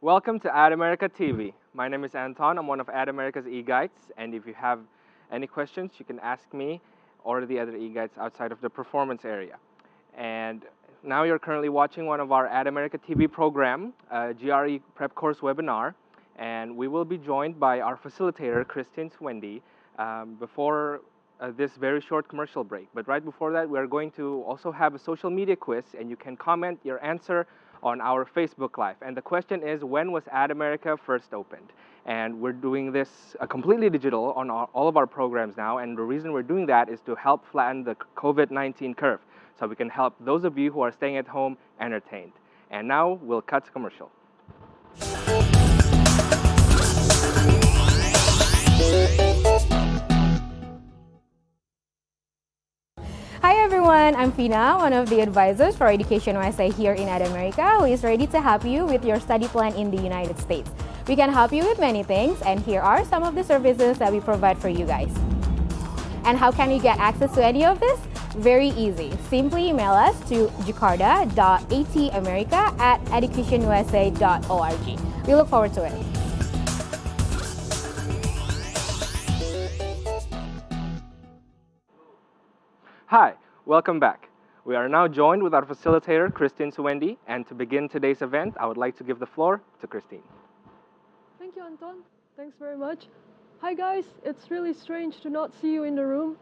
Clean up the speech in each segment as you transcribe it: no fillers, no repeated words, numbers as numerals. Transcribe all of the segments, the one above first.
Welcome to Atamerica TV. My name is Anton. I'm one of Atamerica's e-guides, and if you have any questions, you can ask me or the other e-guides outside of the performance area. And now you're currently watching one of our Atamerica TV program, GRE Prep Course webinar, and we will be joined by our facilitator, Christine Swendy, before this very short commercial break. But right before that, we're going to also have a social media quiz, and you can comment your answer on our Facebook Live. And the question is, when was Atamerica first opened? And we're doing this completely digital on all of our programs now, and the reason we're doing that is to help flatten the COVID-19 curve, so we can help those of you who are staying at home entertained. And now we'll cut to commercial. Hi everyone, I'm Fina, one of the advisors for EducationUSA here in Atamerica, who is ready to help you with your study plan in the United States. We can help you with many things, and here are some of the services that we provide for you guys. And how can you get access to any of this? Very easy. Simply email us to jakarta.atamerica@educationusa.org. We look forward to it. Hi, welcome back. We are now joined with our facilitator, Christine Swendy, and to begin today's event, I would like to give the floor to Christine. Thank you, Anton. Thanks very much. Hi guys, it's really strange to not see you in the room,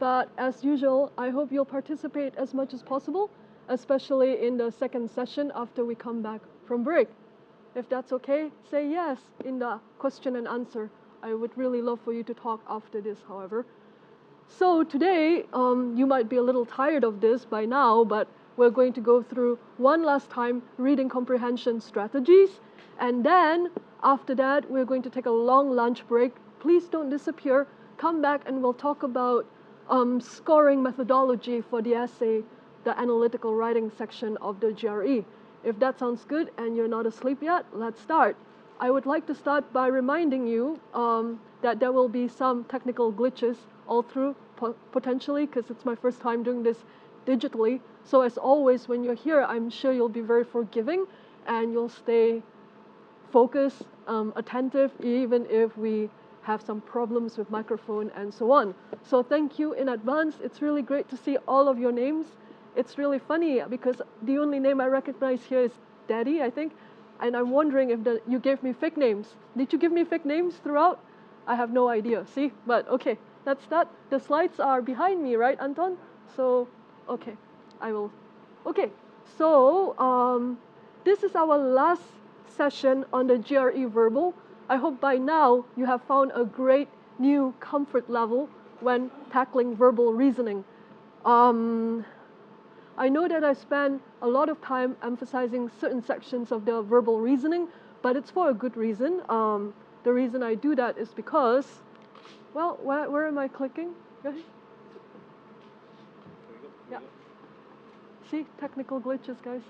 but as usual, I hope you'll participate as much as possible, especially in the second session after we come back from break. If that's okay, say yes in the question and answer. I would really love for you to talk after this, however. So today, you might be a little tired of this by now, but we're going to go through one last time reading comprehension strategies, and then after that, we're going to take a long lunch break. Please don't disappear. Come back and we'll talk about scoring methodology for the essay, the analytical writing section of the GRE. If that sounds good and you're not asleep yet, let's start. I would like to start by reminding you that there will be some technical glitches all through, potentially, because it's my first time doing this digitally. So as always, when you're here, I'm sure you'll be very forgiving and you'll stay focused, attentive, even if we have some problems with microphone and so on. So thank you in advance. It's really great to see all of your names. It's really funny because the only name I recognize here is Daddy, I think. And I'm wondering if you gave me fake names. Did you give me fake names throughout? I have no idea, see? But okay, that's that. The slides are behind me, right, Anton? So, okay, I will. Okay, so this is our last session on the GRE verbal. I hope by now you have found a great new comfort level when tackling verbal reasoning. I know that I spend a lot of time emphasizing certain sections of the verbal reasoning, but it's for a good reason. The reason I do that is because, well, where am I clicking? Yeah. See, technical glitches, guys.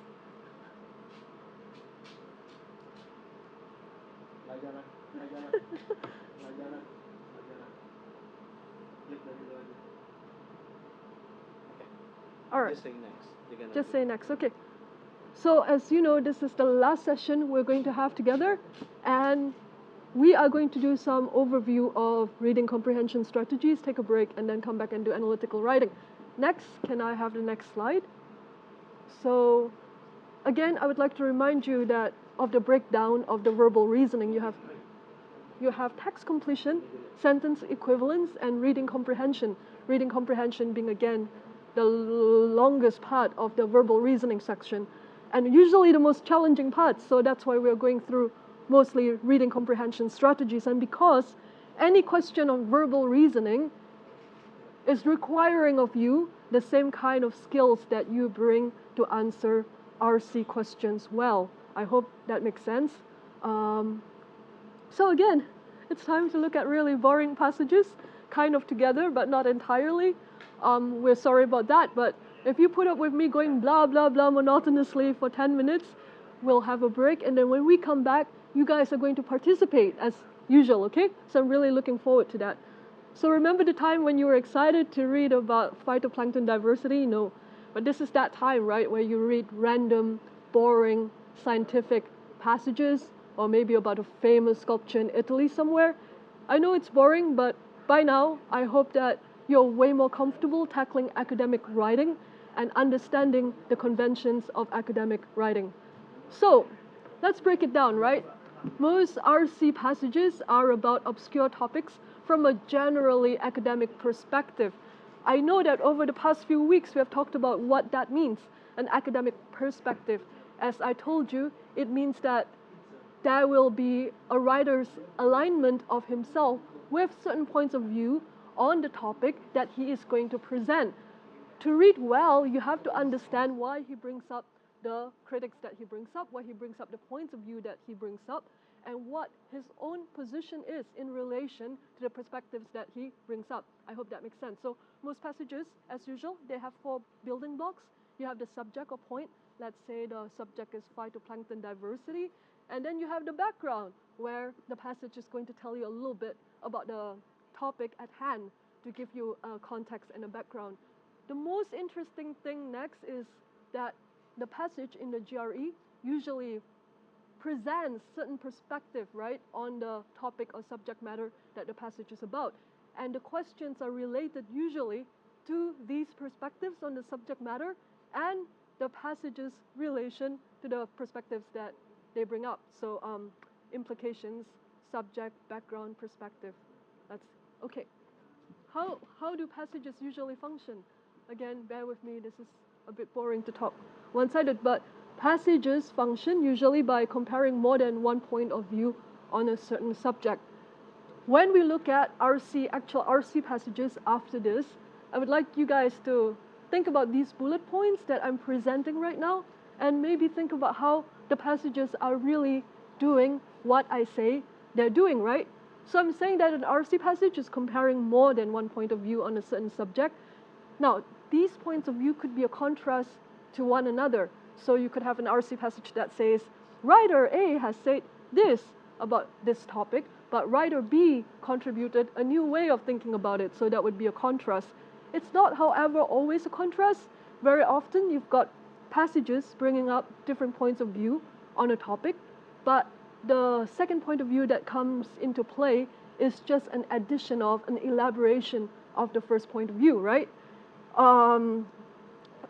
All right. Just say next. Just say next, okay. So as you know, this is the last session we're going to have together, and we are going to do some overview of reading comprehension strategies, take a break, and then come back and do analytical writing. Next, can I have the next slide? So again, I would like to remind you that of the breakdown of the verbal reasoning. You have text completion, sentence equivalence, and reading comprehension. Reading comprehension being, again, the longest part of the verbal reasoning section, and usually the most challenging part, so that's why we're going through mostly reading comprehension strategies. And because any question on verbal reasoning is requiring of you the same kind of skills that you bring to answer RC questions well. I hope that makes sense. So again, it's time to look at really boring passages, kind of together, but not entirely. We're sorry about that, but if you put up with me going blah, blah, blah monotonously for 10 minutes, we'll have a break, and then when we come back, you guys are going to participate as usual, okay? So I'm really looking forward to that. So remember the time when you were excited to read about phytoplankton diversity? No, but this is that time, right, where you read random, boring, scientific passages or maybe about a famous sculpture in Italy somewhere. I know it's boring, but by now, I hope that you're way more comfortable tackling academic writing and understanding the conventions of academic writing. So, let's break it down, right? Most RC passages are about obscure topics from a generally academic perspective. I know that over the past few weeks we have talked about what that means, an academic perspective. As I told you, it means that there will be a writer's alignment of himself with certain points of view on the topic that he is going to present. To read well, you have to understand why he brings up the critics that he brings up, why he brings up the points of view that he brings up, and what his own position is in relation to the perspectives that he brings up. I hope that makes sense. So most passages, as usual, they have 4 building blocks. You have the subject or point. Let's say the subject is phytoplankton diversity. And then you have the background, where the passage is going to tell you a little bit about the topic at hand to give you a context and a background. The most interesting thing next is that the passage in the GRE usually presents certain perspective, right, on the topic or subject matter that the passage is about. And the questions are related usually to these perspectives on the subject matter and the passage's relation to the perspectives that they bring up. So implications, subject, background, perspective. That's okay. How do passages usually function? Again, bear with me, this is a bit boring to talk one-sided, but passages function usually by comparing more than one point of view on a certain subject. When we look at actual RC passages after this, I would like you guys to think about these bullet points that I'm presenting right now, and maybe think about how the passages are really doing what I say they're doing, right? So I'm saying that an RC passage is comparing more than one point of view on a certain subject. Now, these points of view could be a contrast to one another. So you could have an RC passage that says, writer A has said this about this topic, but writer B contributed a new way of thinking about it, so that would be a contrast. It's not, however, always a contrast. Very often you've got passages bringing up different points of view on a topic, but the second point of view that comes into play is just an addition of, an elaboration of the first point of view, right?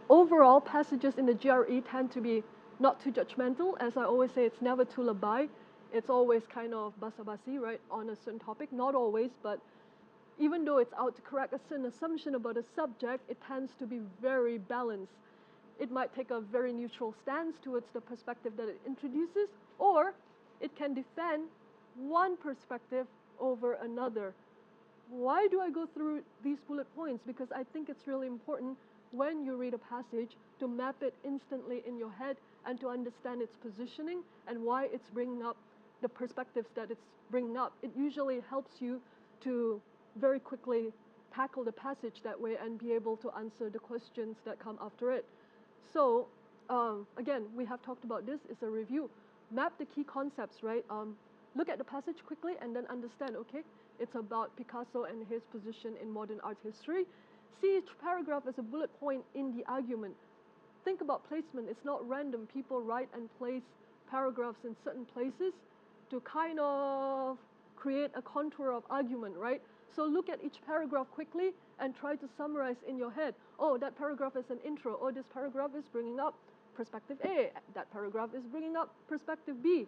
Overall, passages in the GRE tend to be not too judgmental. As I always say, it's never too labai. It's always kind of basa-basi, right, on a certain topic. Not always, but even though it's out to correct a certain assumption about a subject, it tends to be very balanced. It might take a very neutral stance towards the perspective that it introduces, or it can defend one perspective over another. Why do I go through these bullet points? Because I think it's really important when you read a passage to map it instantly in your head and to understand its positioning and why it's bringing up the perspectives that it's bringing up. It usually helps you to very quickly tackle the passage that way and be able to answer the questions that come after it. So again, we have talked about this. It's a review. Map the key concepts, right? Look at the passage quickly and then understand, okay, it's about Picasso and his position in modern art history. See each paragraph as a bullet point in the argument. Think about placement. It's not random. People write and place paragraphs in certain places to kind of create a contour of argument, right? So look at each paragraph quickly and try to summarize in your head. Oh, that paragraph is an intro. Oh, this paragraph is bringing up perspective A. That paragraph is bringing up perspective B.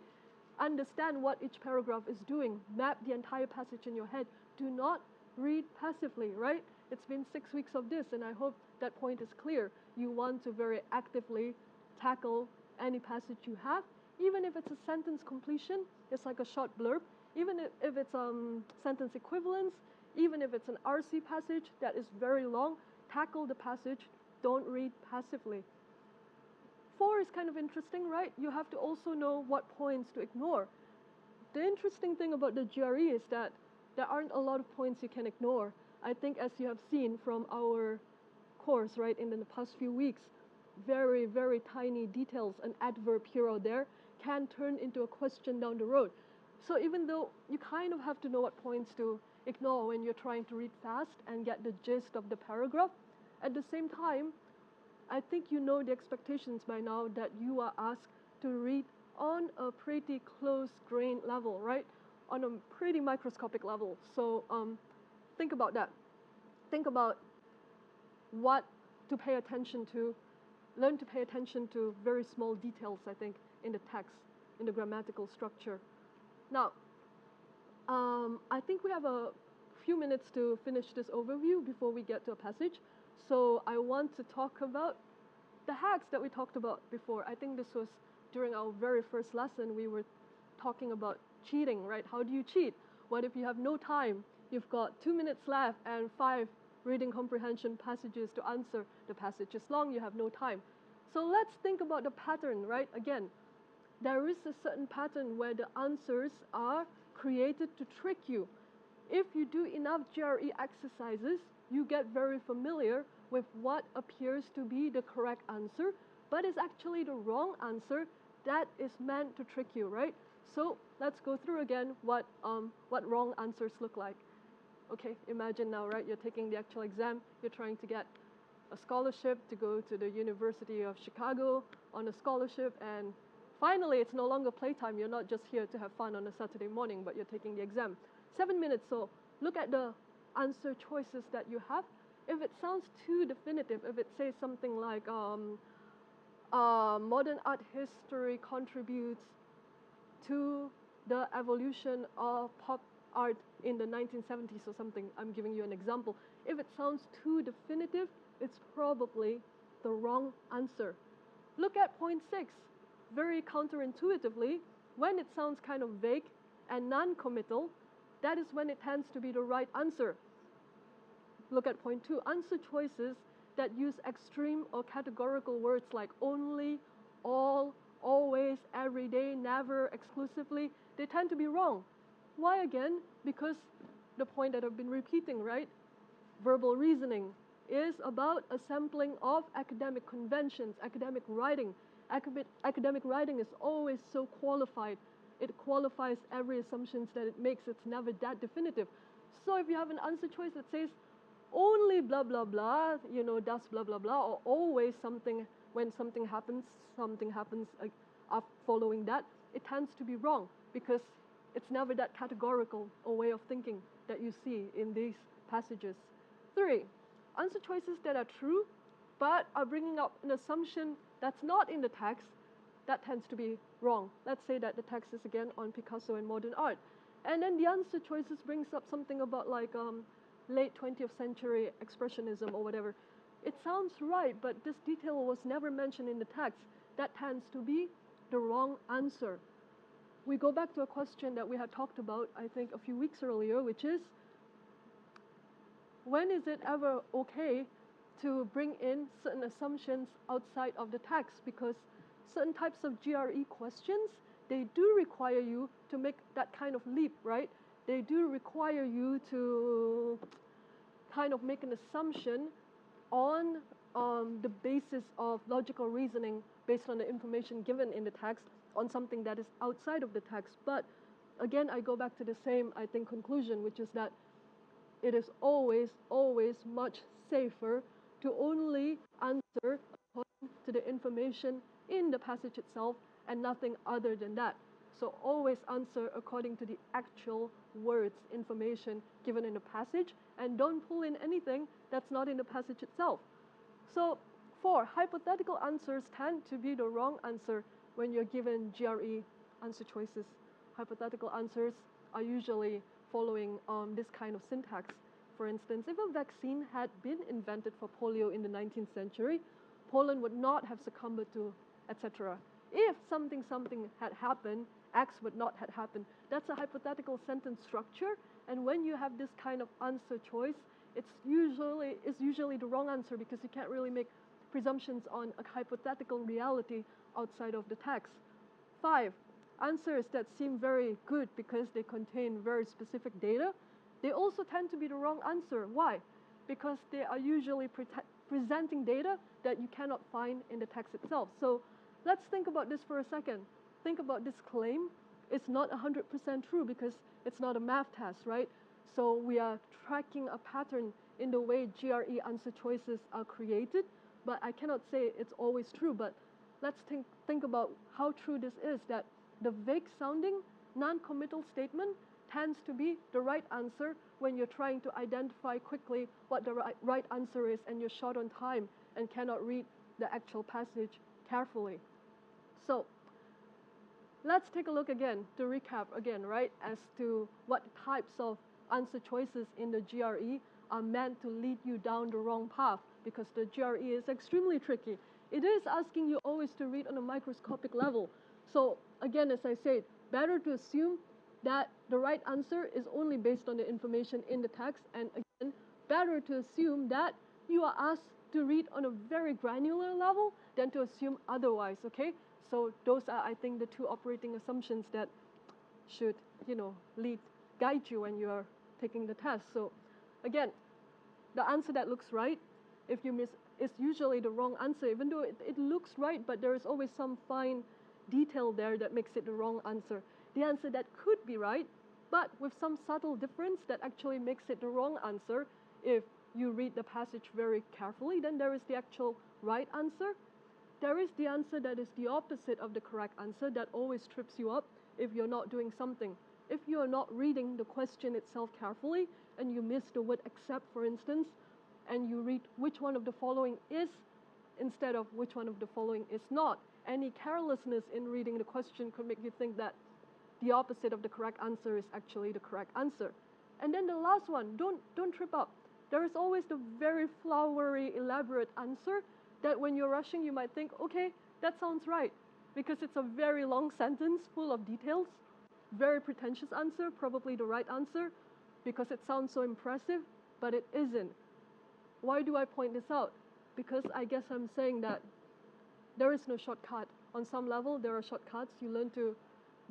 Understand what each paragraph is doing. Map the entire passage in your head. Do not read passively, right? It's been 6 weeks of this, and I hope that point is clear. You want to very actively tackle any passage you have, even if it's a sentence completion, it's like a short blurb, even if it's sentence equivalence, even if it's an RC passage that is very long, tackle the passage, don't read passively. 4 is kind of interesting, right? You have to also know what points to ignore. The interesting thing about the GRE is that there aren't a lot of points you can ignore. I think as you have seen from our course, right, in the past few weeks, very, very tiny details, an adverb here or there, can turn into a question down the road. So even though you kind of have to know what points to ignore when you're trying to read fast and get the gist of the paragraph, at the same time, I think you know the expectations by now that you are asked to read on a pretty close-grained level, right? On a pretty microscopic level. So think about that. Think about what to pay attention to. Learn to pay attention to very small details, I think, in the text, in the grammatical structure. Now, I think we have a few minutes to finish this overview before we get to a passage. So I want to talk about the hacks that we talked about before. I think this was during our very first lesson. We were talking about cheating, right? How do you cheat? What if you have no time? You've got 2 minutes left and 5 reading comprehension passages to answer. The passage is long, you have no time. So let's think about the pattern, right? Again, there is a certain pattern where the answers are created to trick you. If you do enough GRE exercises, you get very familiar with what appears to be the correct answer, but is actually the wrong answer that is meant to trick you, right? So let's go through again what wrong answers look like. Okay, imagine now, right? You're taking the actual exam, you're trying to get a scholarship to go to the University of Chicago on a scholarship, and finally it's no longer playtime. You're not just here to have fun on a Saturday morning, but you're taking the exam. 7 minutes, so look at the answer choices that you have. If it sounds too definitive, if it says something like modern art history contributes to the evolution of pop art in the 1970s or something, I'm giving you an example. If it sounds too definitive, it's probably the wrong answer. Look at point 6. Very counterintuitively, when it sounds kind of vague and non-committal, that is when it tends to be the right answer. Look at point 2. Answer choices that use extreme or categorical words like only, all, always, every day, never, exclusively, they tend to be wrong. Why again? Because the point that I've been repeating, right? Verbal reasoning is about a sampling of academic conventions, academic writing. Academic writing is always so qualified. It qualifies every assumption that it makes. It's never that definitive. So if you have an answer choice that says only blah, blah, blah, does blah, blah, blah, or always something, when something happens following that, it tends to be wrong because it's never that categorical a way of thinking that you see in these passages. 3, answer choices that are true but are bringing up an assumption that's not in the text, that tends to be wrong. Let's say that the text is again on Picasso and modern art. And then the answer choices brings up something about like late 20th century expressionism or whatever. It sounds right, but this detail was never mentioned in the text. That tends to be the wrong answer. We go back to a question that we had talked about, I think, a few weeks earlier, which is, when is it ever okay to bring in certain assumptions outside of the text? Because certain types of GRE questions, they do require you to make that kind of leap, right? They do require you to kind of make an assumption on the basis of logical reasoning based on the information given in the text on something that is outside of the text. But again, I go back to the same, I think, conclusion, which is that it is always, always much safer to only answer according to the information in the passage itself and nothing other than that. So always answer according to the actual words, information given in the passage, and don't pull in anything that's not in the passage itself. So 4, hypothetical answers tend to be the wrong answer when you're given GRE answer choices. Hypothetical answers are usually following this kind of syntax. For instance, if a vaccine had been invented for polio in the 19th century, Poland would not have succumbed to, etc. If something had happened, X would not have happened. That's a hypothetical sentence structure, and when you have this kind of answer choice, it's usually the wrong answer because you can't really make presumptions on a hypothetical reality outside of the text. 5, answers that seem very good because they contain very specific data, they also tend to be the wrong answer. Why? Because they are usually presenting data that you cannot find in the text itself. So let's think about this for a second. Think about this claim. It's not 100% true because it's not a math test, right? So we are tracking a pattern in the way GRE answer choices are created, but I cannot say it's always true. But let's think about how true this is, that the vague sounding, non-committal statement tends to be the right answer when you're trying to identify quickly what the right answer is and you're short on time and cannot read the actual passage carefully. So let's take a look again to recap again, right, as to what types of answer choices in the GRE are meant to lead you down the wrong path, because the GRE is extremely tricky. It is asking you always to read on a microscopic level. So again, as I said, better to assume that the right answer is only based on the information in the text, and again, better to assume that you are asked to read on a very granular level than to assume otherwise, okay? So those are, I think, the two operating assumptions that should, guide you when you are taking the test. So again, the answer that looks right, if you miss, is usually the wrong answer, even though it looks right, but there is always some fine detail there that makes it the wrong answer. The answer that could be right, but with some subtle difference that actually makes it the wrong answer, if you read the passage very carefully, then there is the actual right answer. There is the answer that is the opposite of the correct answer that always trips you up if you're not doing something. If you are not reading the question itself carefully and you miss the word except, for instance, and you read which one of the following is instead of which one of the following is not, any carelessness in reading the question could make you think that the opposite of the correct answer is actually the correct answer. And then the last one, don't trip up. There is always the very flowery, elaborate answer that when you're rushing, you might think, okay, that sounds right, because it's a very long sentence full of details, very pretentious answer, probably the right answer, because it sounds so impressive, but it isn't. Why do I point this out? Because I guess I'm saying that there is no shortcut. On some level, there are shortcuts. You learn to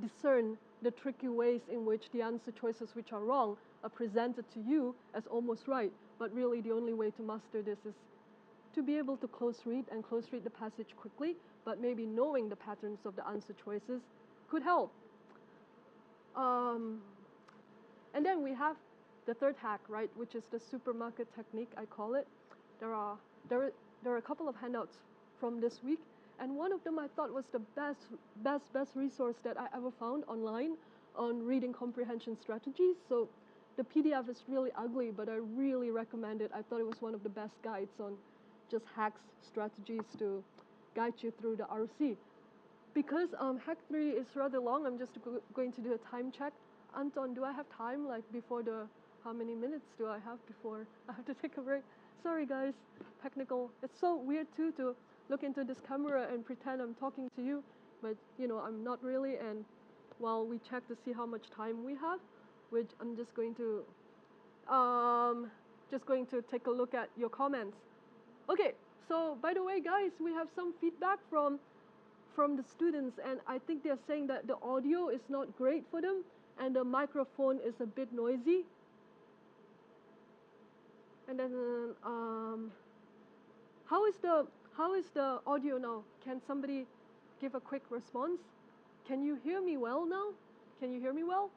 discern the tricky ways in which the answer choices which are wrong are presented to you as almost right. But really, the only way to master this is to be able to close read the passage quickly, but maybe knowing the patterns of the answer choices could help. And then we have the third hack, right, which is the supermarket technique, I call it. There are a couple of handouts from this week, and one of them I thought was the best resource that I ever found online on reading comprehension strategies. So the PDF is really ugly, but I really recommend it. I thought it was one of the best guides on just hacks, strategies to guide you through the RC. Because hack 3 is rather long, I'm just going to do a time check. Anton, do I have time, like before how many minutes do I have before I have to take a break? Sorry guys, technical. It's so weird too to look into this camera and pretend I'm talking to you, but I'm not really, and while we check to see how much time we have, which I'm just going to take a look at your comments. Okay, so by the way, guys, we have some feedback from the students, and I think they're saying that the audio is not great for them, and the microphone is a bit noisy. And then, how is the audio now? Can somebody give a quick response? Can you hear me well now? Can you hear me well?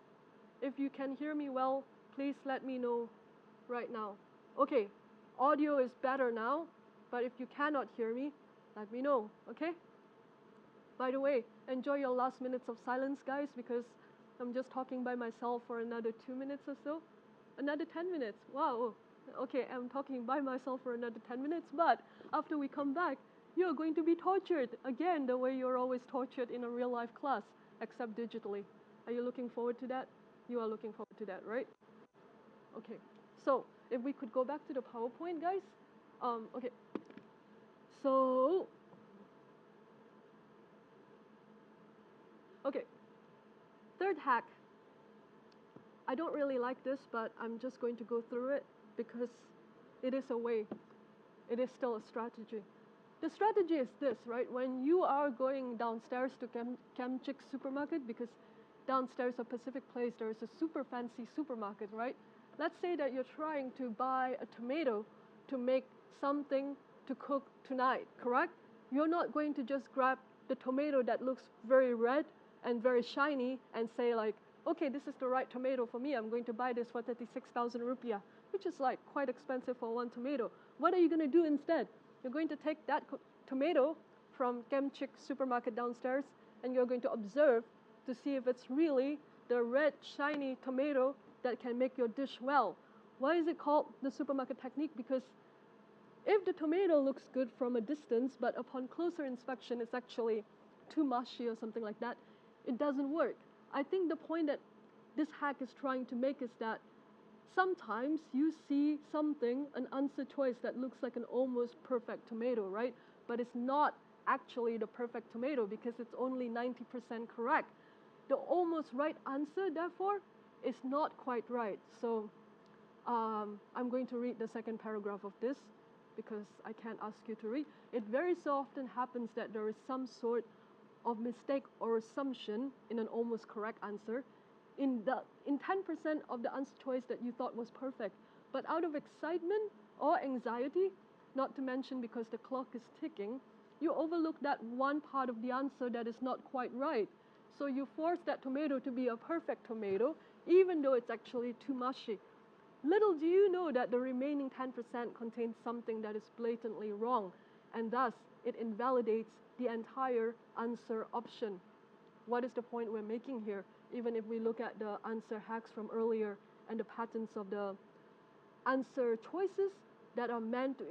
If you can hear me well, please let me know right now. Okay, audio is better now, but if you cannot hear me, let me know, okay? By the way, enjoy your last minutes of silence, guys, because I'm just talking by myself for another 2 minutes or so. Another 10 minutes, wow. Okay, I'm talking by myself for another 10 minutes, but after we come back, you're going to be tortured again the way you're always tortured in a real life class, except digitally. Are you looking forward to that? You are looking forward to that, right? Okay, so if we could go back to the PowerPoint, guys. Okay, so, okay, third hack. I don't really like this, but I'm just going to go through it because it is a way. It is still a strategy. The strategy is this, right? When you are going downstairs to Camchick supermarket, because downstairs of Pacific Place there is a super fancy supermarket, right? Let's say that you're trying to buy a tomato to make something to cook tonight, correct? You're not going to just grab the tomato that looks very red and very shiny and say like, okay, this is the right tomato for me. I'm going to buy this for 36,000 rupiah, which is like quite expensive for one tomato. What are you going to do instead? You're going to take that tomato from Kemchik supermarket downstairs, and you're going to observe to see if it's really the red shiny tomato that can make your dish well. Why is it called the supermarket technique? Because if the tomato looks good from a distance, but upon closer inspection it's actually too mushy or something like that, it doesn't work. I think the point that this hack is trying to make is that sometimes you see something, an answer choice that looks like an almost perfect tomato, right? But it's not actually the perfect tomato because it's only 90% correct. The almost right answer, therefore, is not quite right. So I'm going to read the second paragraph of this because I can't ask you to read. It very so often happens that there is some sort of mistake or assumption in an almost correct answer in 10% of the answer choice that you thought was perfect. But out of excitement or anxiety, not to mention because the clock is ticking, you overlook that one part of the answer that is not quite right. So you force that tomato to be a perfect tomato, even though it's actually too mushy. Little do you know that the remaining 10% contains something that is blatantly wrong, and thus it invalidates the entire answer option. What is the point we're making here? Even if we look at the answer hacks from earlier and the patterns of the answer choices that are meant to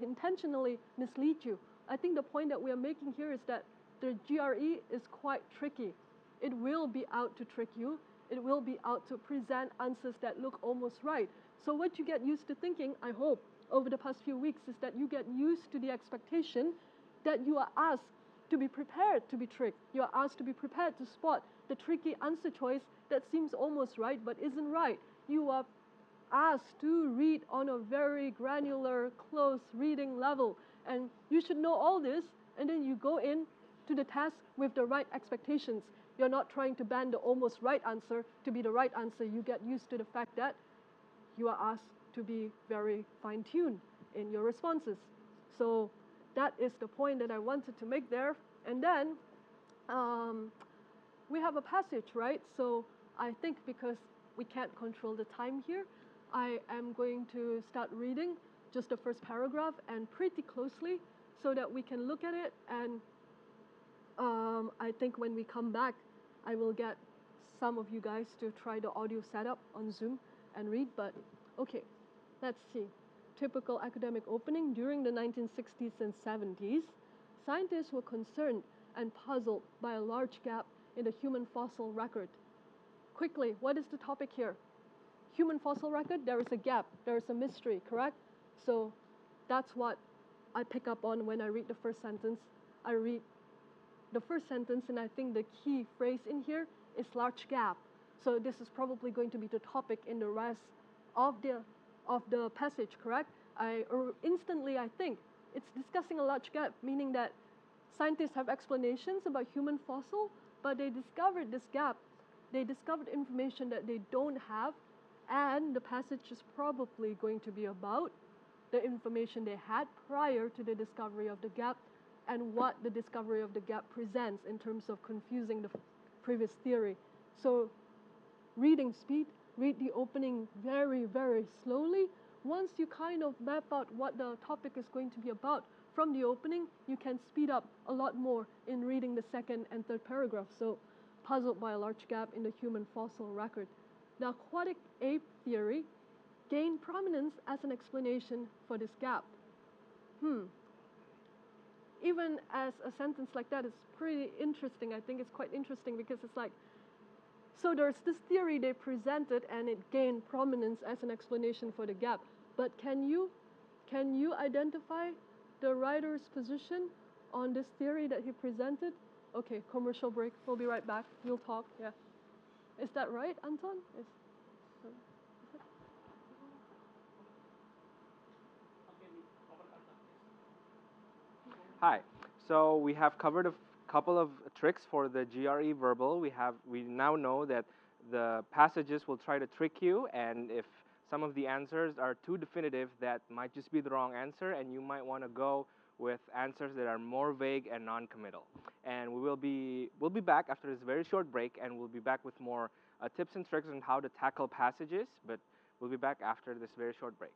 intentionally mislead you. I think the point that we are making here is that the GRE is quite tricky. It will be out to trick you. It will be out to present answers that look almost right. So what you get used to thinking, I hope, over the past few weeks is that you get used to the expectation that you are asked to be prepared to be tricked. You are asked to be prepared to spot the tricky answer choice that seems almost right but isn't right. You are asked to read on a very granular, close reading level. And you should know all this, and then you go in to the test with the right expectations. You're not trying to bend the almost right answer to be the right answer. You get used to the fact that you are asked to be very fine-tuned in your responses. So that is the point that I wanted to make there. And then we have a passage, right? So I think because we can't control the time here, I am going to start reading just the first paragraph and pretty closely so that we can look at it. And I think when we come back, I will get some of you guys to try the audio setup on Zoom and read. But okay, let's see. Typical academic opening. During the 1960s and 70s, scientists were concerned and puzzled by a large gap in the human fossil record. Quickly, what is the topic here? Human fossil record, there is a gap, there is a mystery, correct? So that's what I pick up on when I read the first sentence. I read the first sentence, and I think the key phrase in here is large gap. So this is probably going to be the topic in the rest of the passage, correct? Instantly I think it's discussing a large gap, meaning that scientists have explanations about human fossil, but they discovered this gap. They discovered information that they don't have, and the passage is probably going to be about the information they had prior to the discovery of the gap and what the discovery of the gap presents in terms of confusing the previous theory. So reading speed, read the opening very, very slowly. Once you kind of map out what the topic is going to be about from the opening, you can speed up a lot more in reading the second and third paragraph. So, puzzled by a large gap in the human fossil record. The aquatic ape theory gained prominence as an explanation for this gap. Even as a sentence like that is pretty interesting. I think it's quite interesting because it's like, so there's this theory they presented and it gained prominence as an explanation for the gap. But can you identify the writer's position on this theory that he presented? Okay, commercial break. We'll be right back. We'll talk. Yeah. Is that right, Anton? Hi. So we have covered a couple of tricks for the GRE verbal. We now know that the passages will try to trick you, and if some of the answers are too definitive, that might just be the wrong answer, and you might want to go with answers that are more vague and non-committal. And we'll be back after this very short break, and we'll be back with more tips and tricks on how to tackle passages, but we'll be back after this very short break.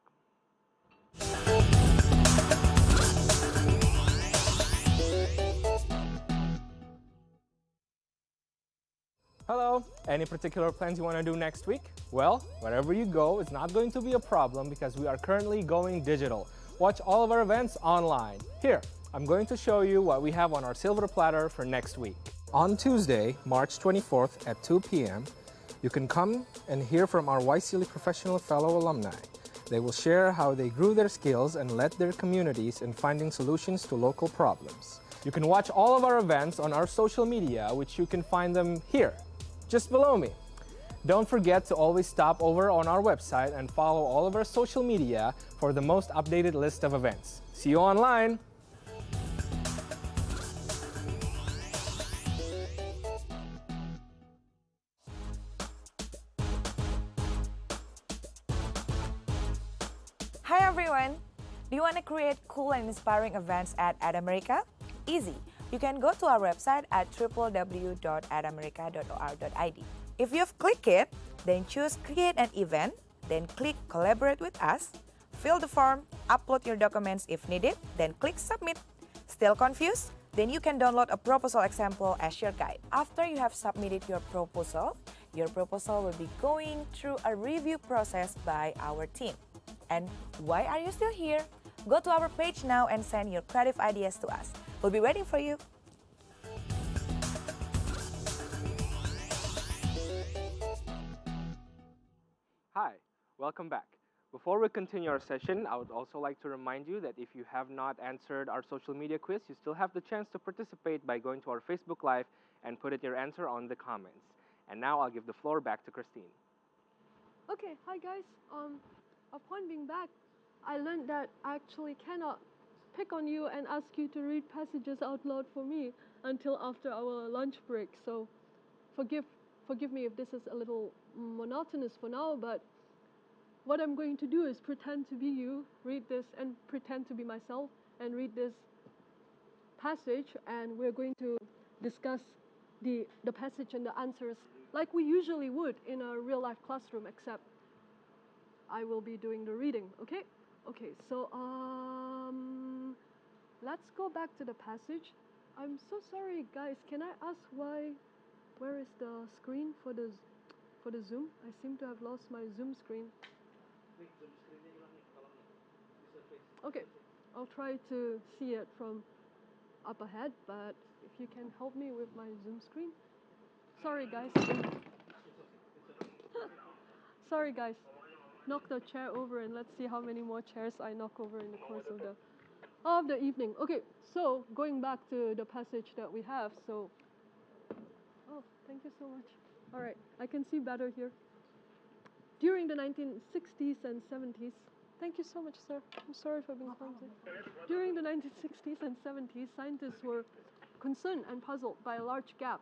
Hello, any particular plans you want to do next week? Well, wherever you go, it's not going to be a problem because we are currently going digital. Watch all of our events online. Here, I'm going to show you what we have on our silver platter for next week. On Tuesday, March 24th at 2 p.m., you can come and hear from our YCLE Professional Fellow alumni. They will share how they grew their skills and led their communities in finding solutions to local problems. You can watch all of our events on our social media, which you can find them here, just below me. Don't forget to always stop over on our website and follow all of our social media for the most updated list of events. See you online! Hi everyone! Do you want to create cool and inspiring events at atamerica? Easy! You can go to our website at www.atamerica.or.id. If you've clicked it, then choose Create an Event, then click Collaborate with Us, fill the form, upload your documents if needed, then click Submit. Still confused? Then you can download a proposal example as your guide. After you have submitted your proposal will be going through a review process by our team. And why are you still here? Go to our page now and send your creative ideas to us. We'll be waiting for you. Hi, welcome back. Before we continue our session, I would also like to remind you that if you have not answered our social media quiz, you still have the chance to participate by going to our Facebook Live and put your answer on the comments. And now I'll give the floor back to Christine. Okay, hi guys. Upon being back, I learned that I actually cannot pick on you and ask you to read passages out loud for me until after our lunch break. So forgive me if this is a little monotonous for now, but what I'm going to do is pretend to be you, read this, and pretend to be myself, and read this passage, and we're going to discuss the passage and the answers like we usually would in a real-life classroom, except I will be doing the reading, okay? Okay, so let's go back to the passage. I'm so sorry, guys. Can I ask where is the screen for the Zoom? I seem to have lost my Zoom screen. Okay, I'll try to see it from up ahead, but if you can help me with my Zoom screen. Sorry, guys. Sorry, guys. Knock the chair over and let's see how many more chairs I knock over in the course of the evening. Okay, so going back to the passage that we have. So, oh, thank you so much. All right, I can see better here. During the 1960s and 70s, thank you so much, sir. I'm sorry for being clumsy. During the 1960s and 70s, scientists were concerned and puzzled by a large gap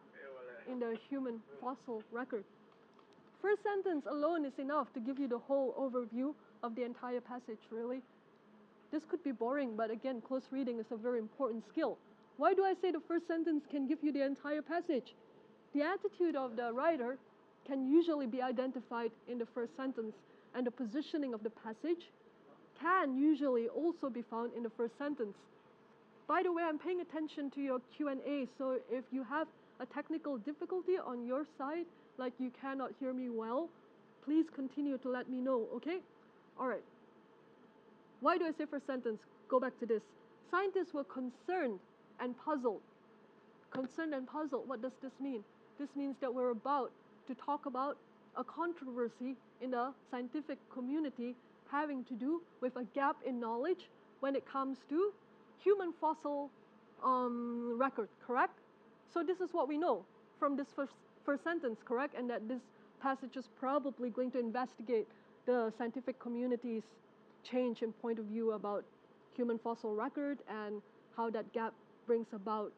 in the human fossil record. First sentence alone is enough to give you the whole overview of the entire passage, really. This could be boring, but again, close reading is a very important skill. Why do I say the first sentence can give you the entire passage? The attitude of the writer can usually be identified in the first sentence, and the positioning of the passage can usually also be found in the first sentence. By the way, I'm paying attention to your Q&A, so if you have a technical difficulty on your side, like you cannot hear me well, please continue to let me know, okay? All right. Why do I say first sentence? Go back to this. Scientists were concerned and puzzled. Concerned and puzzled, what does this mean? This means that we're about to talk about a controversy in the scientific community having to do with a gap in knowledge when it comes to human fossil record, correct? So this is what we know from this first sentence, correct? And that this passage is probably going to investigate the scientific community's change in point of view about human fossil record and how that gap brings about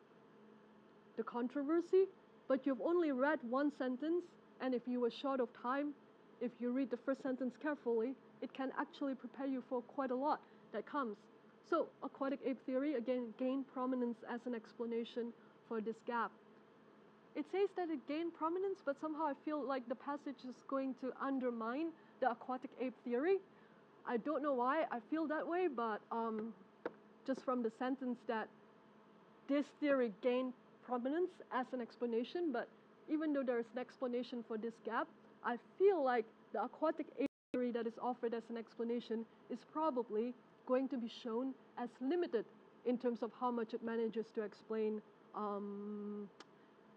the controversy. But you've only read one sentence, and if you were short of time, if you read the first sentence carefully, it can actually prepare you for quite a lot that comes. So aquatic ape theory, again, gained prominence as an explanation for this gap. It says that it gained prominence, but somehow I feel like the passage is going to undermine the aquatic ape theory. I don't know why I feel that way, but just from the sentence that this theory gained prominence as an explanation, but even though there is an explanation for this gap, I feel like the aquatic ape theory that is offered as an explanation is probably going to be shown as limited in terms of how much it manages to explain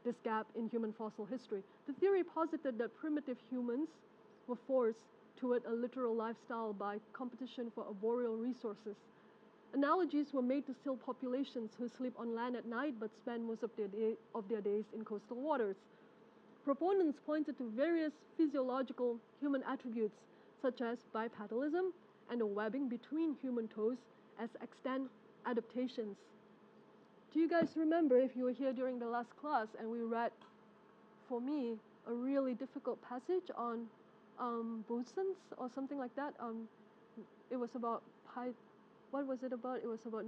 this gap in human fossil history. The theory posited that primitive humans were forced toward a literal lifestyle by competition for arboreal resources. Analogies were made to seal populations who sleep on land at night but spend most of their days in coastal waters. Proponents pointed to various physiological human attributes such as bipedalism and the webbing between human toes as extant adaptations. Do you guys remember, if you were here during the last class and we read, for me, a really difficult passage on bosons or something like that? It was about what was it about? It was about,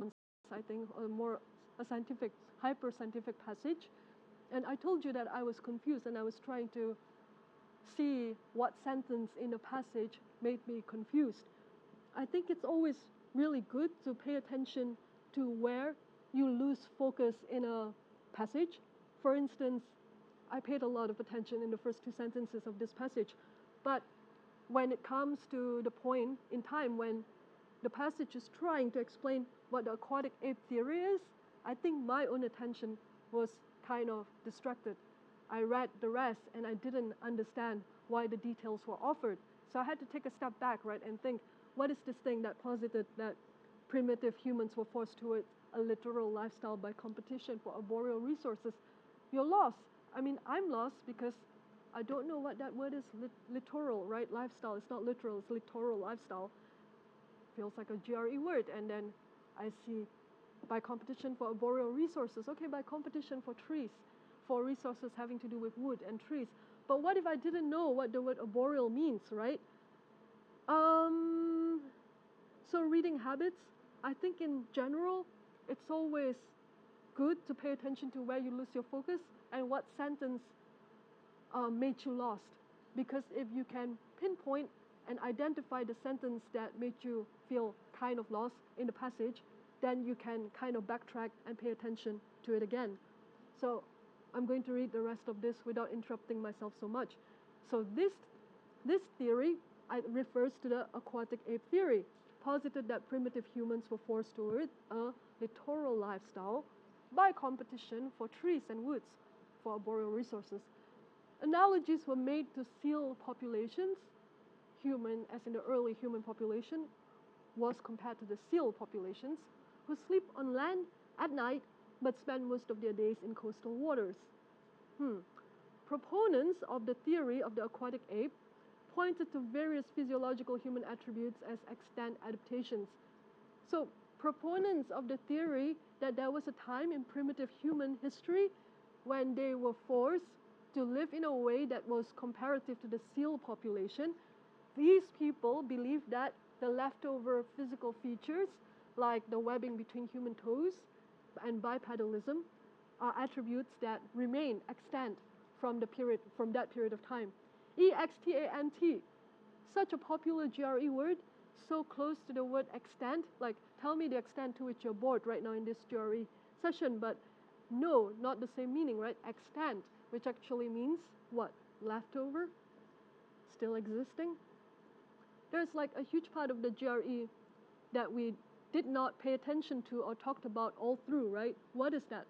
I think, a scientific, hyper-scientific passage. And I told you that I was confused and I was trying to see what sentence in the passage made me confused. I think it's always really good to pay attention to where you lose focus in a passage. For instance, I paid a lot of attention in the first two sentences of this passage, but when it comes to the point in time when the passage is trying to explain what the aquatic ape theory is, I think my own attention was kind of distracted. I read the rest and I didn't understand why the details were offered. So I had to take a step back, right, and think, what is this thing that posited that primitive humans were forced to a literal lifestyle by competition for arboreal resources? You're lost. I mean, I'm lost because I don't know what that word is, littoral, right? Lifestyle. It's not literal, it's littoral lifestyle. Feels like a GRE word. And then I see by competition for arboreal resources. Okay, by competition for trees, for resources having to do with wood and trees. But what if I didn't know what the word arboreal means, right? So reading habits, I think in general, it's always good to pay attention to where you lose your focus and what sentence made you lost. Because if you can pinpoint and identify the sentence that made you feel kind of lost in the passage, then you can kind of backtrack and pay attention to it again. So I'm going to read the rest of this without interrupting myself so much. So this theory refers to the aquatic ape theory, posited that primitive humans were forced toward a littoral lifestyle by competition for trees and woods for arboreal resources. Analogies were made to seal populations, human, as in the early human population, was compared to the seal populations, who sleep on land at night but spend most of their days in coastal waters. Proponents of the theory of the aquatic ape pointed to various physiological human attributes as extant adaptations. So proponents of the theory that there was a time in primitive human history when they were forced to live in a way that was comparative to the seal population, these people believe that the leftover physical features, like the webbing between human toes and bipedalism, are attributes that remain extant from that period of time. EXTANT, such a popular GRE word, so close to the word extant, like tell me the extent to which you're bored right now in this GRE session, but no, not the same meaning, right? Extant, which actually means what? Leftover? Still existing? There's like a huge part of the GRE that we did not pay attention to or talked about all through, right? What is that?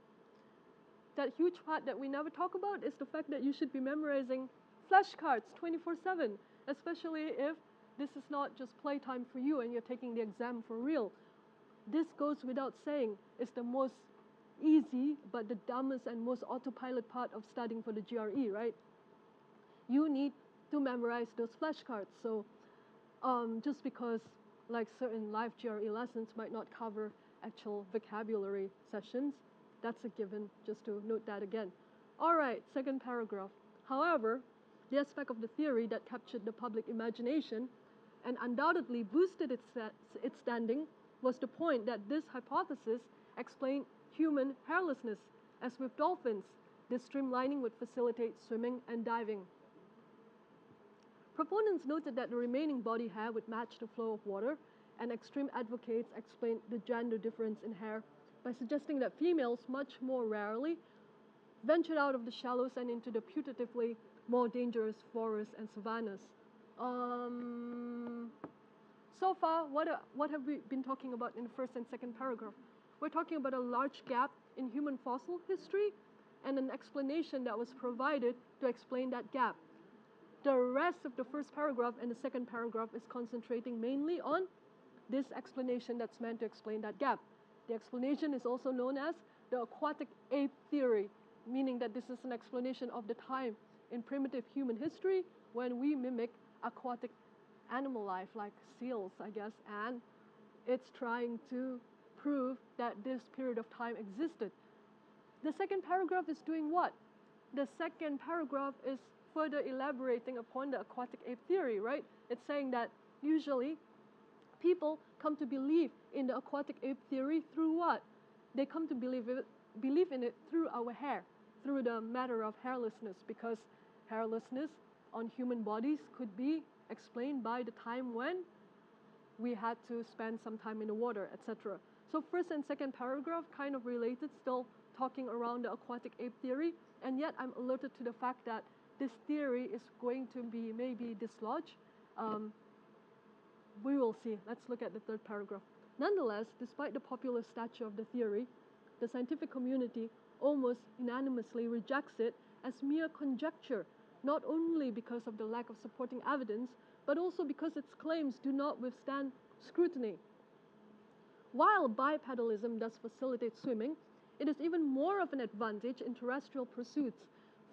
That huge part that we never talk about is the fact that you should be memorizing flashcards 24/7, especially if this is not just playtime for you and you're taking the exam for real. This goes without saying. It's the most easy but the dumbest and most autopilot part of studying for the GRE, right? You need to memorize those flashcards. So just because like certain live GRE lessons might not cover actual vocabulary sessions, that's a given, just to note that again. All right, second paragraph. However, the aspect of the theory that captured the public imagination and undoubtedly boosted its standing was the point that this hypothesis explained human hairlessness, as with dolphins. This streamlining would facilitate swimming and diving. Proponents noted that the remaining body hair would match the flow of water, and extreme advocates explained the gender difference in hair by suggesting that females much more rarely ventured out of the shallows and into the putatively more dangerous forests and savannas. So far, what have we been talking about in the first and second paragraph? We're talking about a large gap in human fossil history and an explanation that was provided to explain that gap. The rest of the first paragraph and the second paragraph is concentrating mainly on this explanation that's meant to explain that gap. The explanation is also known as the aquatic ape theory, meaning that this is an explanation of the time in primitive human history when we mimic aquatic animal life like seals, I guess, and it's trying to prove that this period of time existed. The second paragraph is doing what? The second paragraph is further elaborating upon the aquatic ape theory, right? It's saying that usually people come to believe in the aquatic ape theory through what? They come to believe in it through our hair, through the matter of hairlessness, because hairlessness on human bodies could be explained by the time when we had to spend some time in the water, etc. So first and second paragraph kind of related, still talking around the aquatic ape theory, and yet I'm alerted to the fact that this theory is going to be maybe dislodged. We will see. Let's look at the third paragraph. Nonetheless, despite the popular stature of the theory, the scientific community almost unanimously rejects it as mere conjecture, not only because of the lack of supporting evidence, but also because its claims do not withstand scrutiny. While bipedalism does facilitate swimming, it is even more of an advantage in terrestrial pursuits.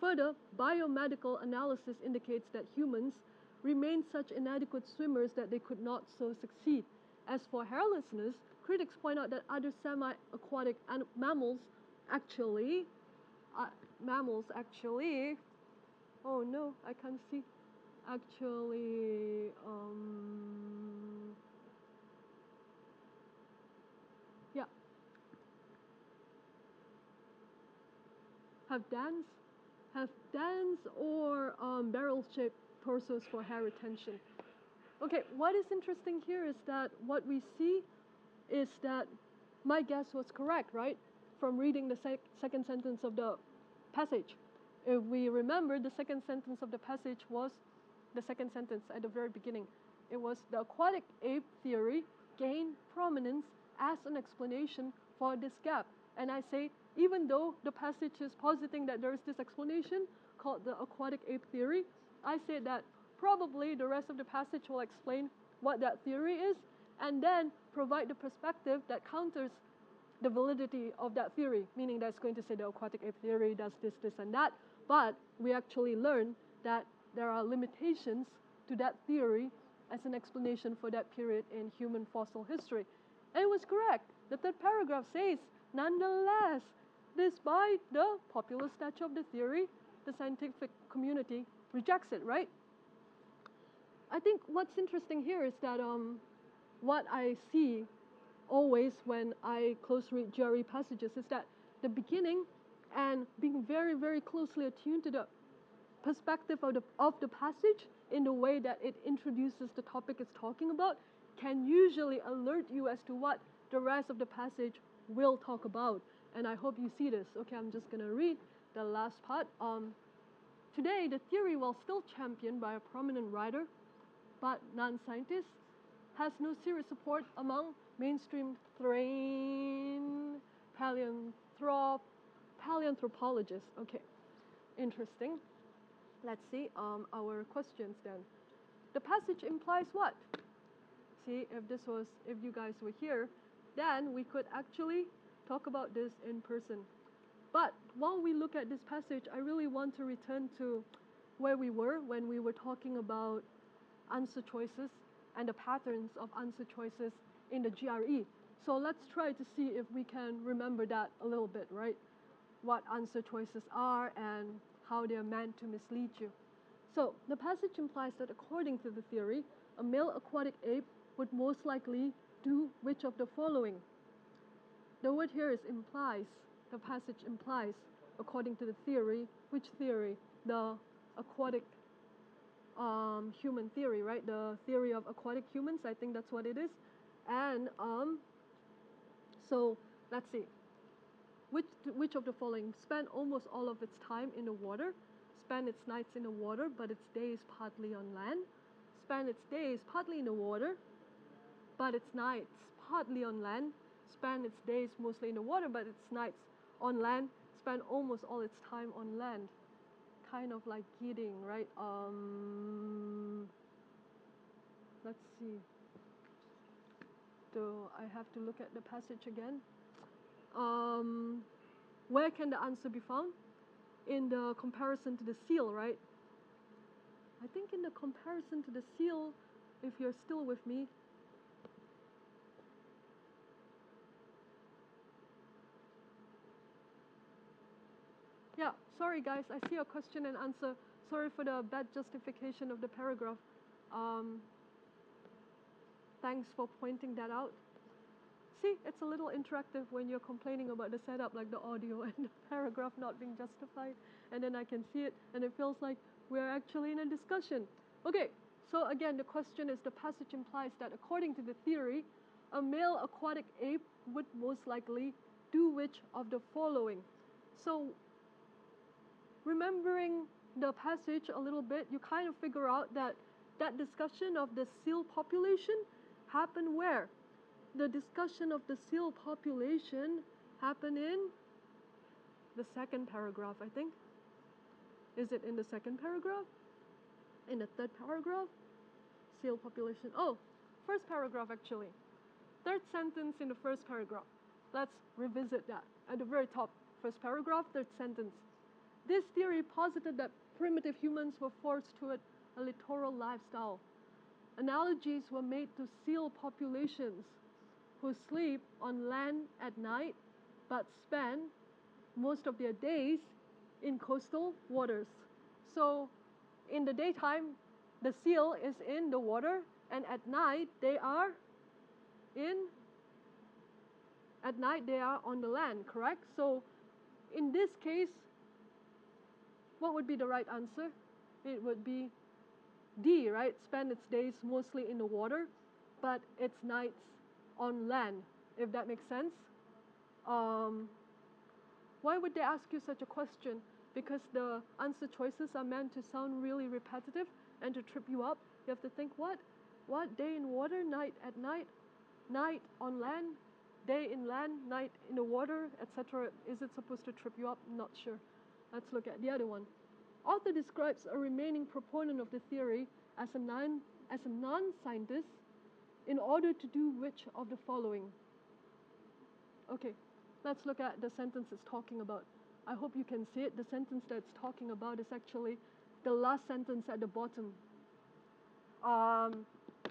Further, biomedical analysis indicates that humans remain such inadequate swimmers that they could not so succeed. As for hairlessness, critics point out that other semi-aquatic mammals actually, oh no, I can't see, actually, yeah, have dance or barrel-shaped torsos for hair retention. Okay, what is interesting here is that what we see is that my guess was correct, right? From reading the second sentence of the passage. If we remember, the second sentence of the passage was the second sentence at the very beginning. It was the aquatic ape theory gained prominence as an explanation for this gap. And I say, even though the passage is positing that there is this explanation called the aquatic ape theory, I say that probably the rest of the passage will explain what that theory is and then provide the perspective that counters the validity of that theory, meaning that it's going to say the aquatic ape theory does this, this, and that, but we actually learn that there are limitations to that theory as an explanation for that period in human fossil history. And it was correct. The third paragraph says, nonetheless, despite the popular stature of the theory, the scientific community rejects it, right? I think what's interesting here is that what I see always when I close read GRE passages is that the beginning and being very, very closely attuned to the perspective of the passage in the way that it introduces the topic it's talking about can usually alert you as to what the rest of the passage will talk about. And I hope you see this. Okay, I'm just going to read the last part. Today, the theory, while still championed by a prominent writer, but non-scientists, has no serious support among mainstream trained paleanthropologists. Okay, interesting. Let's see our questions then. The passage implies what? See, if you guys were here, then we could actually talk about this in person. But while we look at this passage, I really want to return to where we were when we were talking about answer choices and the patterns of answer choices in the GRE. So let's try to see if we can remember that a little bit, right? What answer choices are and how they are meant to mislead you. So the passage implies that according to the theory, a male aquatic ape would most likely do which of the following? The word here is implies. The passage implies, according to the theory. Which theory? The aquatic human theory, right? The theory of aquatic humans, I think that's what it is. And so Let's see. Which of the following? Spend almost all of its time in the water, spend its nights in the water, but its days partly on land, spend its days partly in the water, but its nights partly on land, spend its days mostly in the water, but its nights on land, spend almost all its time on land. Kind of like Gidding, right? Let's see. Do I have to look at the passage again? Where can the answer be found? In the comparison to the seal, right? I think in the comparison to the seal, if you're still with me, yeah, sorry guys, I see a question and answer. Sorry for the bad justification of the paragraph. Thanks for pointing that out. See, it's a little interactive when you're complaining about the setup, like the audio and the paragraph not being justified, and then I can see it, and it feels like we're actually in a discussion. Okay, so again, the question is, the passage implies that according to the theory, a male aquatic ape would most likely do which of the following? So, remembering the passage a little bit, you kind of figure out that that discussion of the seal population happened where? The discussion of the seal population happened in the second paragraph, I think. Is it in the second paragraph? In the third paragraph? Seal population. Oh, first paragraph actually. Third sentence in the first paragraph. Let's revisit that. At the very top, first paragraph, third sentence. This theory posited that primitive humans were forced toward a littoral lifestyle. Analogies were made to seal populations who sleep on land at night but spend most of their days in coastal waters. So in the daytime, the seal is in the water, and at night they are on the land, correct? So in this case, what would be the right answer? It would be D, right? Spend its days mostly in the water, but its nights on land, if that makes sense. Why would they ask you such a question? Because the answer choices are meant to sound really repetitive and to trip you up. You have to think, what? Day in water, night at night, night on land, day in land, night in the water, etc. Is it supposed to trip you up? Not sure. Let's look at the other one. Author describes a remaining proponent of the theory as a non-scientist in order to do which of the following? Okay, let's look at the sentence it's talking about. I hope you can see it. The sentence that it's talking about is actually the last sentence at the bottom.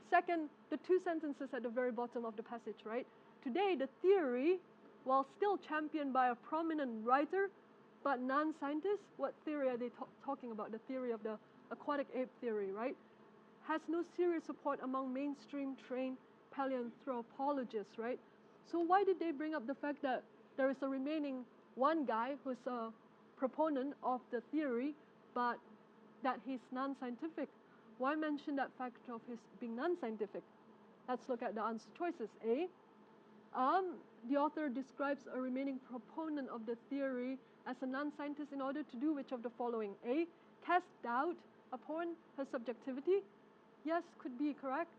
Second, the two sentences at the very bottom of the passage, right? Today, the theory, while still championed by a prominent writer, but non-scientists, what theory are they talking about? The theory of the aquatic ape theory, right? Has no serious support among mainstream trained paleoanthropologists, right? So why did they bring up the fact that there is a remaining one guy who's a proponent of the theory, but that he's non-scientific? Why mention that fact of his being non-scientific? Let's look at the answer choices. A, the author describes a remaining proponent of the theory as a non-scientist in order to do which of the following? A, cast doubt upon her subjectivity. Yes, could be correct,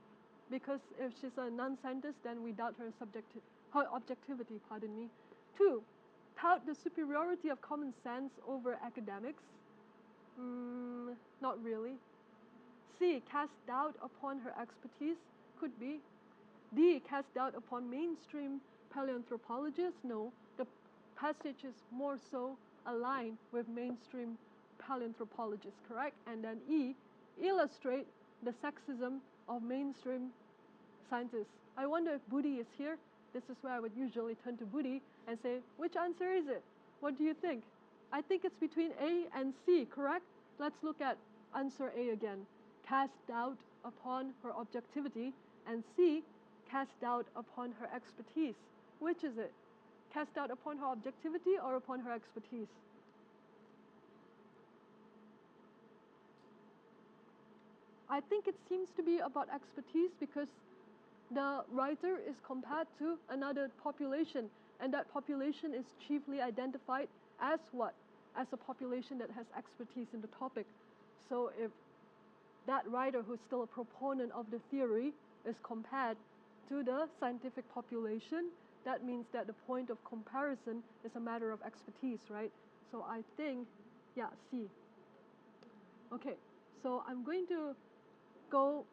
because if she's a non-scientist, then we doubt her objectivity, pardon me. 2, tout the superiority of common sense over academics. Not really. C, cast doubt upon her expertise. Could be. D, cast doubt upon mainstream paleoanthropologists. No, the passage is more so aligned with mainstream paleoanthropologists, correct? And then E, illustrate the sexism of mainstream scientists. I wonder if Budi is here. This is where I would usually turn to Budi and say, which answer is it? What do you think? I think it's between A and C, correct? Let's look at answer A again. Cast doubt upon her objectivity, and C, cast doubt upon her expertise. Which is it? Cast doubt upon her objectivity or upon her expertise? I think it seems to be about expertise, because the writer is compared to another population, And that population is chiefly identified as what? As a population that has expertise in the topic. So if that writer who's still a proponent of the theory is compared to the scientific population, that means that the point of comparison is a matter of expertise, right? So I think, yeah, C. Okay, so I'm going to go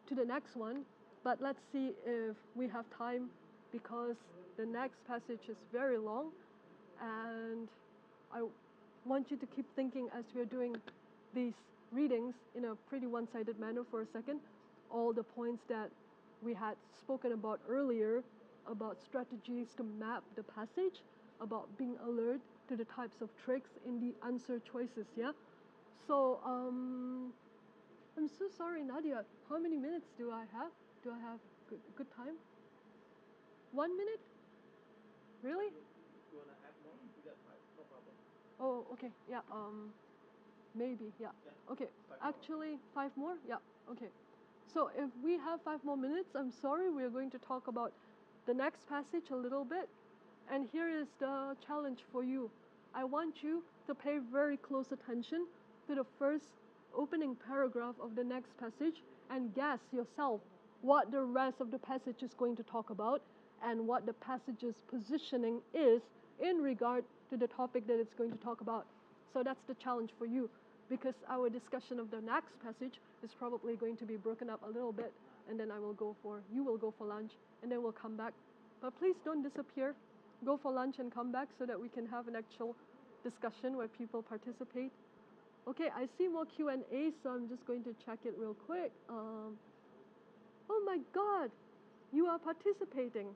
to the next one, but let's see if we have time, because the next passage is very long, and I want you to keep thinking as we're doing these readings in a pretty one-sided manner for a second. All the points that we had spoken about earlier, about strategies to map the passage, about being alert to the types of tricks in the answer choices, yeah? So, I'm so sorry, Nadia. How many minutes do I have? Do I have good time? 1 minute? Really? You want to add more? We got time, no problem. Oh, okay, yeah, maybe, yeah. Okay, actually, 5 more? Yeah, okay. So if we have 5 more minutes, I'm sorry, we're going to talk about the next passage a little bit. And here is the challenge for you. I want you to pay very close attention to the first opening paragraph of the next passage and guess yourself what the rest of the passage is going to talk about and what the passage's positioning is in regard to the topic that it's going to talk about. So that's the challenge for you, because our discussion of the next passage is probably going to be broken up a little bit, and then you will go for lunch, and then we'll come back. But please don't disappear. Go for lunch and come back so that we can have an actual discussion where people participate. Okay, I see more Q&A, so I'm just going to check it real quick. Oh my God, you are participating.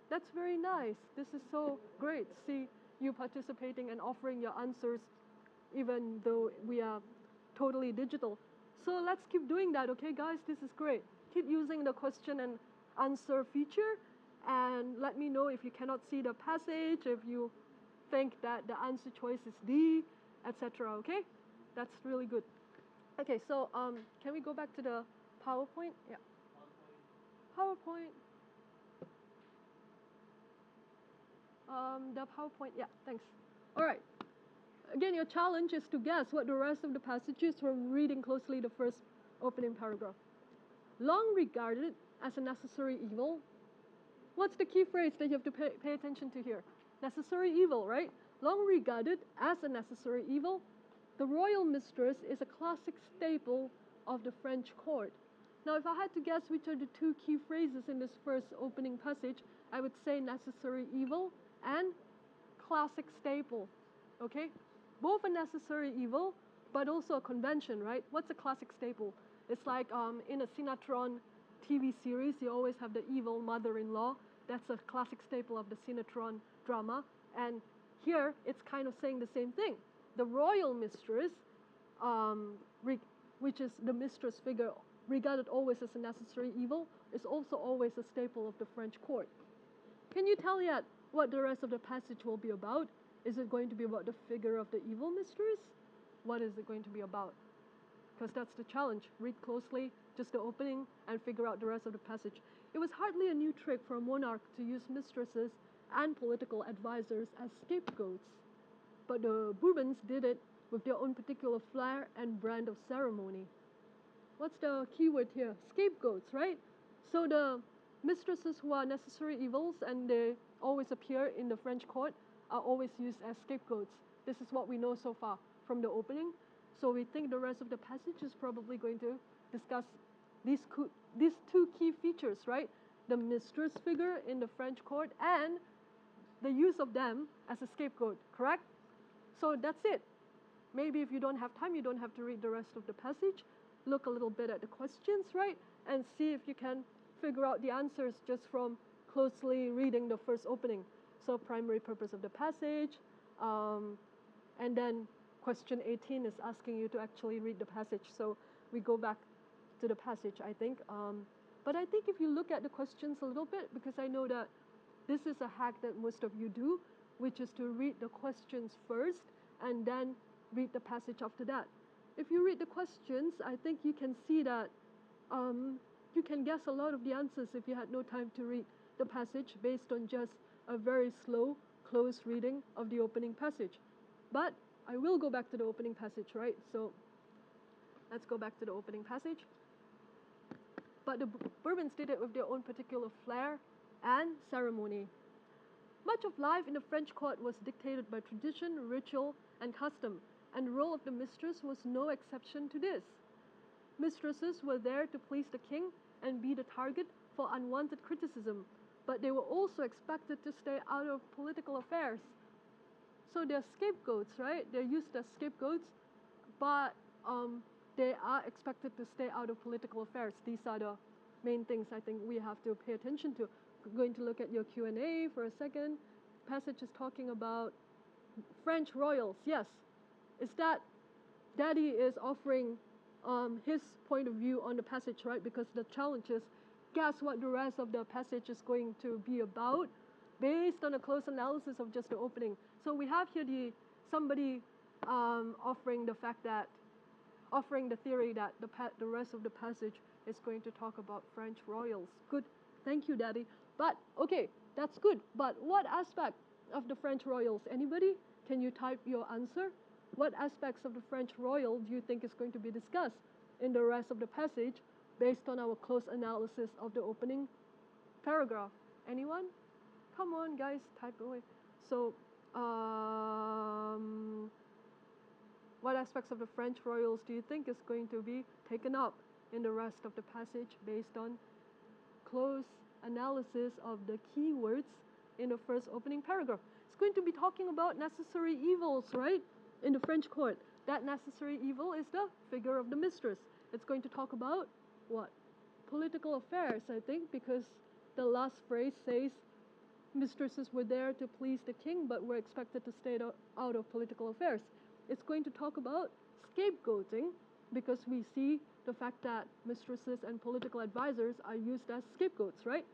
That's very nice. This is so great. See you participating and offering your answers, even though we are totally digital. So let's keep doing that, okay, guys? This is great. Keep using the question and answer feature, and let me know if you cannot see the passage, if you think that the answer choice is D, etc. Okay, that's really good. Okay, so can we go back to the PowerPoint? Yeah. PowerPoint. The PowerPoint. Yeah, thanks. All right. Again, your challenge is to guess what the rest of the passage is from reading closely the first opening paragraph. Long regarded as a necessary evil. What's the key phrase that you have to pay attention to here? Necessary evil, right? Long regarded as a necessary evil, the royal mistress is a classic staple of the French court. Now, if I had to guess which are the 2 key phrases in this first opening passage, I would say necessary evil and classic staple, okay? Both a necessary evil, but also a convention, right? What's a classic staple? It's like in a Sinatron TV series, you always have the evil mother-in-law. That's a classic staple of the Sinatron drama. And here, it's kind of saying the same thing. The royal mistress, which is the mistress figure, regarded always as a necessary evil, is also always a staple of the French court. Can you tell yet what the rest of the passage will be about? Is it going to be about the figure of the evil mistress? What is it going to be about? Because that's the challenge. Read closely, just the opening, and figure out the rest of the passage. It was hardly a new trick for a monarch to use mistresses and political advisors as scapegoats. But the Bourbons did it with their own particular flair and brand of ceremony. What's the key word here? Scapegoats, right? So the mistresses who are necessary evils and they always appear in the French court are always used as scapegoats. This is what we know so far from the opening. So we think the rest of the passage is probably going to discuss these 2 key features, right? The mistress figure in the French court and the use of them as a scapegoat, correct? So that's it. Maybe if you don't have time, you don't have to read the rest of the passage. Look a little bit at the questions, right? And see if you can figure out the answers just from closely reading the first opening. So primary purpose of the passage, and then question 18 is asking you to actually read the passage. So we go back to the passage, I think. But I think if you look at the questions a little bit, because I know that this is a hack that most of you do, which is to read the questions first and then read the passage after that. If you read the questions, I think you can see that you can guess a lot of the answers if you had no time to read the passage based on just a very slow, close reading of the opening passage. But I will go back to the opening passage, right? So let's go back to the opening passage. But the Bourbons did it with their own particular flair and ceremony. Much of life in the French court was dictated by tradition, ritual, and custom, and the role of the mistress was no exception to this. Mistresses were there to please the king and be the target for unwanted criticism, but they were also expected to stay out of political affairs. So they're scapegoats, right? They're used as scapegoats, but they are expected to stay out of political affairs. These are the main things I think we have to pay attention to. Going to look at your Q&A for a second. Passage is talking about French royals. Yes, is that Daddy is offering his point of view on the passage, right? Because the challenge is, guess what the rest of the passage is going to be about based on a close analysis of just the opening. So we have here somebody offering the theory that the rest of the passage is going to talk about French royals. Good, thank you, Daddy. But okay, that's good. But what aspect of the French royals? Anybody? Can you type your answer? What aspects of the French royal do you think is going to be discussed in the rest of the passage based on our close analysis of the opening paragraph? Anyone? Come on, guys, type away. So, what aspects of the French royals do you think is going to be taken up in the rest of the passage based on close analysis of the keywords in the first opening paragraph? It's going to be talking about necessary evils, right? In the French court. That necessary evil is the figure of the mistress. It's going to talk about what? Political affairs, I think, because the last phrase says mistresses were there to please the king, but were expected to stay out of political affairs. It's going to talk about scapegoating, because we see the fact that mistresses and political advisors are used as scapegoats, right?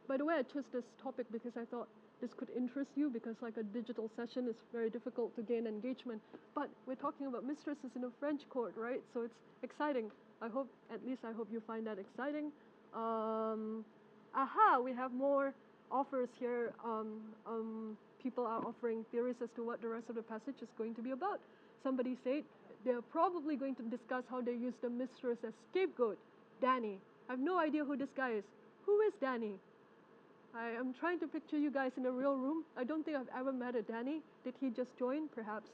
By the way, I chose this topic because I thought this could interest you, because like a digital session is very difficult to gain engagement. But we're talking about mistresses in a French court, right? So it's exciting. I hope you find that exciting. We have more offers here. People are offering theories as to what the rest of the passage is going to be about. Somebody said they're probably going to discuss how they use the mistress as scapegoat. Danny. I have no idea who this guy is. Who is Danny? I am trying to picture you guys in a real room. I don't think I've ever met a Danny. Did he just join? Perhaps.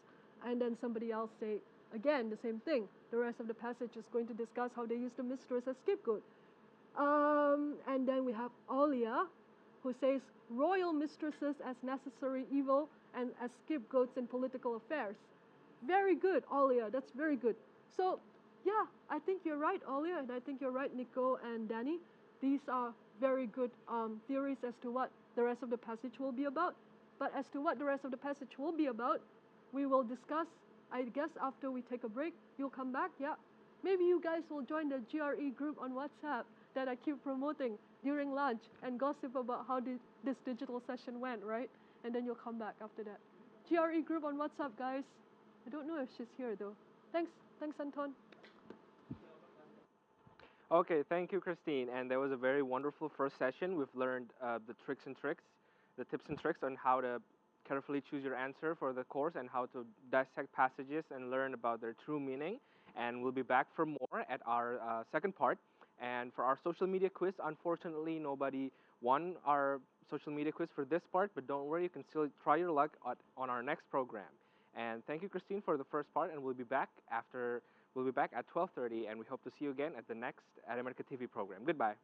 And then somebody else say, again, the same thing. The rest of the passage is going to discuss how they use the mistress as scapegoat. And then we have Alia, who says royal mistresses as necessary evil and as scapegoats in political affairs. Very good, Alia. That's very good. So, yeah, I think you're right, Alia, and I think you're right, Nico and Danny. These are very good theories as to what the rest of the passage will be about. But as to what the rest of the passage will be about, we will discuss, I guess, after we take a break. You'll come back, yeah. Maybe you guys will join the GRE group on WhatsApp that I keep promoting during lunch and gossip about how this digital session went, right? And then you'll come back after that. GRE group on WhatsApp, guys. I don't know if she's here, though. Thanks, Anton. Okay, thank you, Christine. And that was a very wonderful first session. We've learned the tips and tricks on how to carefully choose your answer for the course and how to dissect passages and learn about their true meaning. And we'll be back for more at our second part. And for our social media quiz, unfortunately, nobody won our social media quiz for this part, but don't worry, you can still try your luck on our next program. And thank you, Christine, for the first part, and we'll be back at 12:30, and we hope to see you again at the next Atamerica TV program. Goodbye.